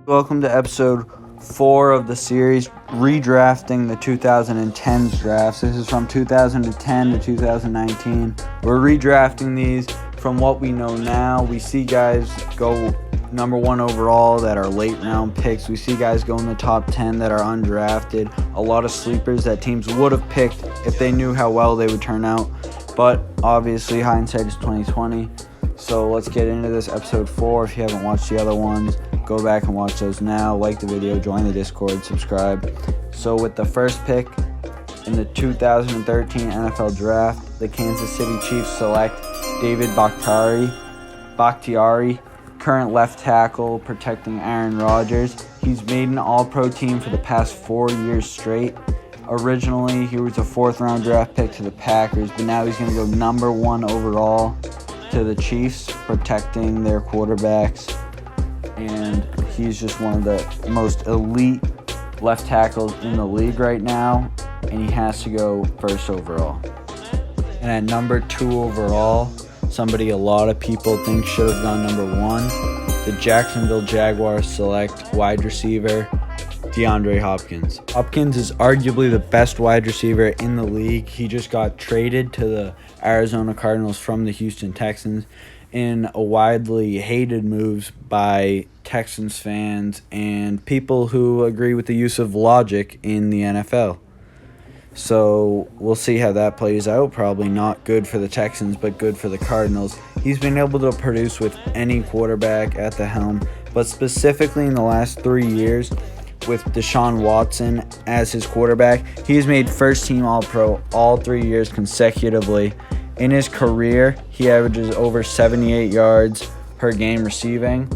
Welcome to episode 4 of the series, redrafting the 2010s drafts. This is from 2010 to 2019. We're redrafting these from what we know now. We see guys go number 1 overall that are late round picks. We see guys go in the top 10 that are undrafted. A lot of sleepers that teams would have picked if they knew how well they would turn out. But obviously hindsight is 2020. So let's get into this episode 4. If you haven't watched the other ones, go back and watch those now. Like the video, join the Discord, subscribe. So with the first pick in the 2013 NFL Draft, the Kansas City Chiefs select David Bahktiari, current left tackle protecting Aaron Rodgers. He's made an All-Pro team for the past 4 years straight. Originally, he was a 4th-round draft pick to the Packers, but now he's going to go number 1 overall to the Chiefs, protecting their quarterbacks. And he's just one of the most elite left tackles in the league right now, and he has to go 1st overall. And at number 2 overall, somebody a lot of people think should have gone number 1, the Jacksonville Jaguars select wide receiver Deandre Hopkins. Hopkins is arguably the best wide receiver in the league. He just got traded to the Arizona Cardinals from the Houston Texans in a widely hated move by Texans fans and people who agree with the use of logic in the NFL. So we'll see how that plays out. Probably not good for the Texans, but good for the Cardinals. He's been able to produce with any quarterback at the helm, but specifically in the last 3 years, with Deshaun Watson as his quarterback, he's made first-team All-Pro all 3 years consecutively. In his career, he averages over 78 yards per game receiving,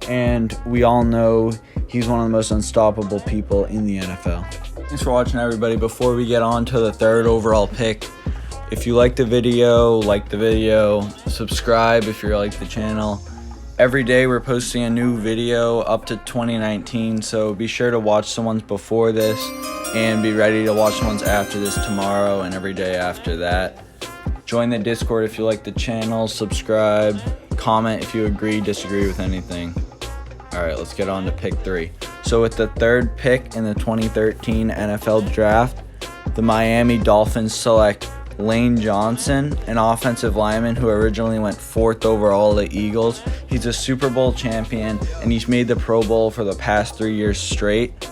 and we all know he's one of the most unstoppable people in the NFL. Thanks for watching, everybody. Before we get on to the 3rd overall pick, if you like the video, subscribe if you like the channel. Every day we're posting a new video up to 2019, so be sure to watch the ones before this and be ready to watch the ones after this tomorrow and every day after that. Join the Discord if you like the channel, subscribe, comment if you agree, disagree with anything. Alright, let's get on to pick 3. So with the 3rd pick in the 2013 NFL Draft, the Miami Dolphins select Lane Johnson, an offensive lineman who originally went 4th overall to Eagles. He's a Super Bowl champion, and he's made the Pro Bowl for the past 3 years straight.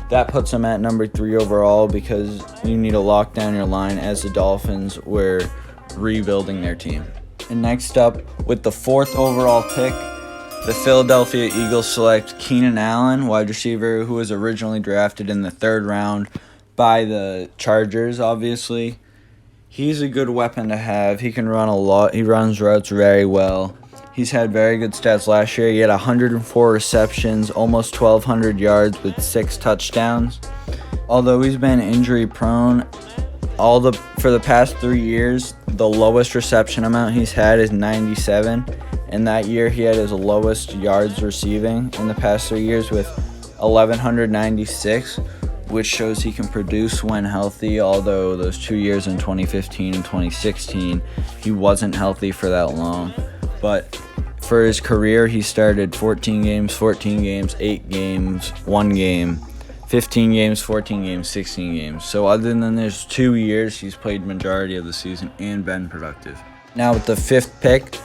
That puts him at number 3 overall because you need to lock down your line as the Dolphins were rebuilding their team. And next up, with the 4th overall pick, the Philadelphia Eagles select Keenan Allen, wide receiver who was originally drafted in the 3rd round by the Chargers, obviously. He's a good weapon to have. He can run a lot. He runs routes very well. He's had very good stats last year. He had 104 receptions, almost 1,200 yards with 6 touchdowns. Although he's been injury prone, for the past 3 years, the lowest reception amount he's had is 97. And that year he had his lowest yards receiving in the past 3 years with 1,196. Which shows he can produce when healthy, although those 2 years in 2015 and 2016, he wasn't healthy for that long. But for his career, he started 14 games, 8 games, 1 game, 15 games, 14 games, 16 games. So other than those 2 years, he's played majority of the season and been productive. Now with the 5th pick,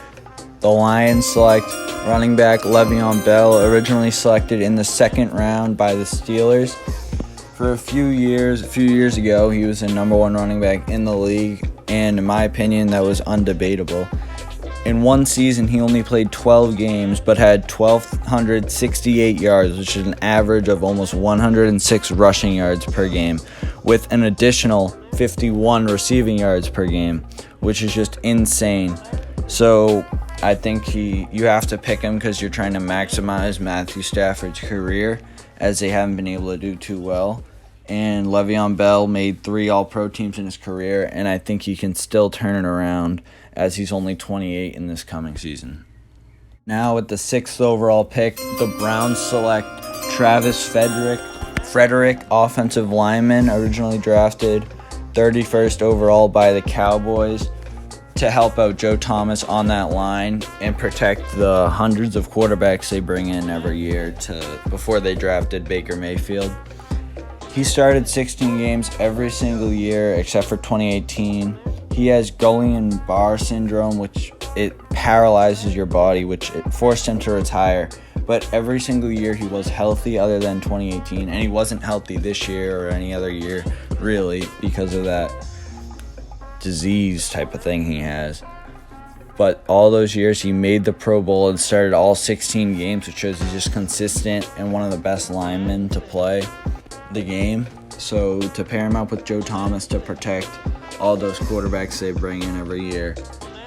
the Lions select running back Leveon Bell, originally selected in the 2nd round by the Steelers. For a few years ago, he was the number 1 running back in the league, and in my opinion, that was undebatable. In one season, he only played 12 games, but had 1,268 yards, which is an average of almost 106 rushing yards per game, with an additional 51 receiving yards per game, which is just insane. So I think you have to pick him because you're trying to maximize Matthew Stafford's career, as they haven't been able to do too well. And Le'Veon Bell made 3 All-Pro teams in his career, and I think he can still turn it around as he's only 28 in this coming season. Now with the 6th overall pick, the Browns select Travis Frederick, offensive lineman, originally drafted 31st overall by the Cowboys. to help out Joe Thomas on that line and protect the hundreds of quarterbacks they bring in every year before they drafted Baker Mayfield. He started 16 games every single year except for 2018. He has Guillain-Barré syndrome, which it paralyzes your body, which it forced him to retire. But every single year he was healthy other than 2018, and he wasn't healthy this year or any other year, really, because of that disease type of thing he has. But all those years he made the Pro Bowl and started all 16 games, which shows he's just consistent and one of the best linemen to play the game. So to pair him up with Joe Thomas to protect all those quarterbacks they bring in every year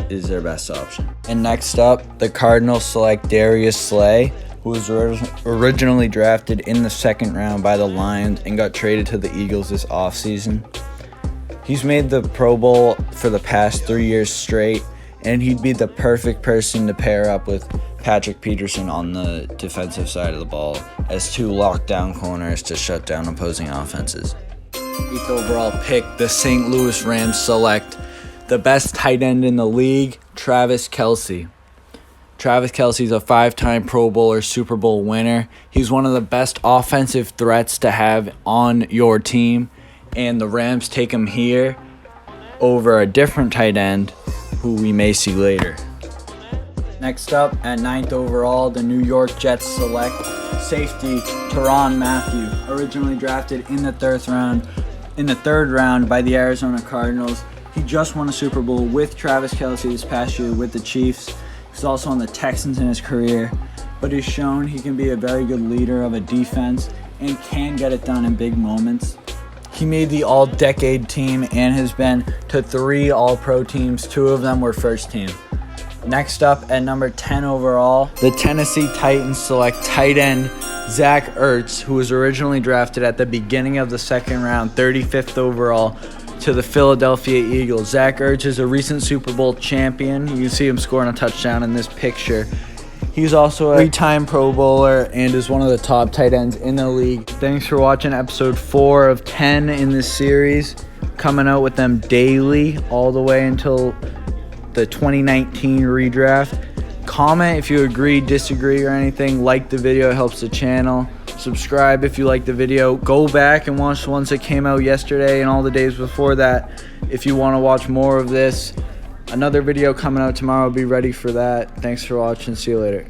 is their best option. And next up, the Cardinals select Darius Slay, who was originally drafted in the second round by the Lions and got traded to the Eagles this offseason. He's made the Pro Bowl for the past 3 years straight, and he'd be the perfect person to pair up with Patrick Peterson on the defensive side of the ball as two lockdown corners to shut down opposing offenses. 8th overall pick, the St. Louis Rams select the best tight end in the league, Travis Kelce. Travis Kelce is a 5-time Pro Bowler, Super Bowl winner. He's one of the best offensive threats to have on your team, and the Rams take him here over a different tight end who we may see later. Next up, at 9th overall, the New York Jets select safety Tyrann Mathieu, originally drafted in the third round by the Arizona Cardinals. He just won a Super Bowl with Travis Kelce this past year with the Chiefs. He's also on the Texans in his career, but he's shown he can be a very good leader of a defense and can get it done in big moments. He made the All-Decade team and has been to 3 All-Pro teams. 2 of them were first team. Next up, at number 10 overall, the Tennessee Titans select tight end Zach Ertz, who was originally drafted at the beginning of the second round, 35th overall, to the Philadelphia Eagles. Zach Ertz is a recent Super Bowl champion. You can see him scoring a touchdown in this picture. He's also a 3-time Pro Bowler and is one of the top tight ends in the league. Thanks for watching episode 4 of 10 in this series. Coming out with them daily all the way until the 2019 redraft. Comment if you agree, disagree, or anything. Like the video, it helps the channel. Subscribe if you like the video. Go back and watch the ones that came out yesterday and all the days before that if you want to watch more of this. Another video coming out tomorrow. Be ready for that. Thanks for watching. See you later.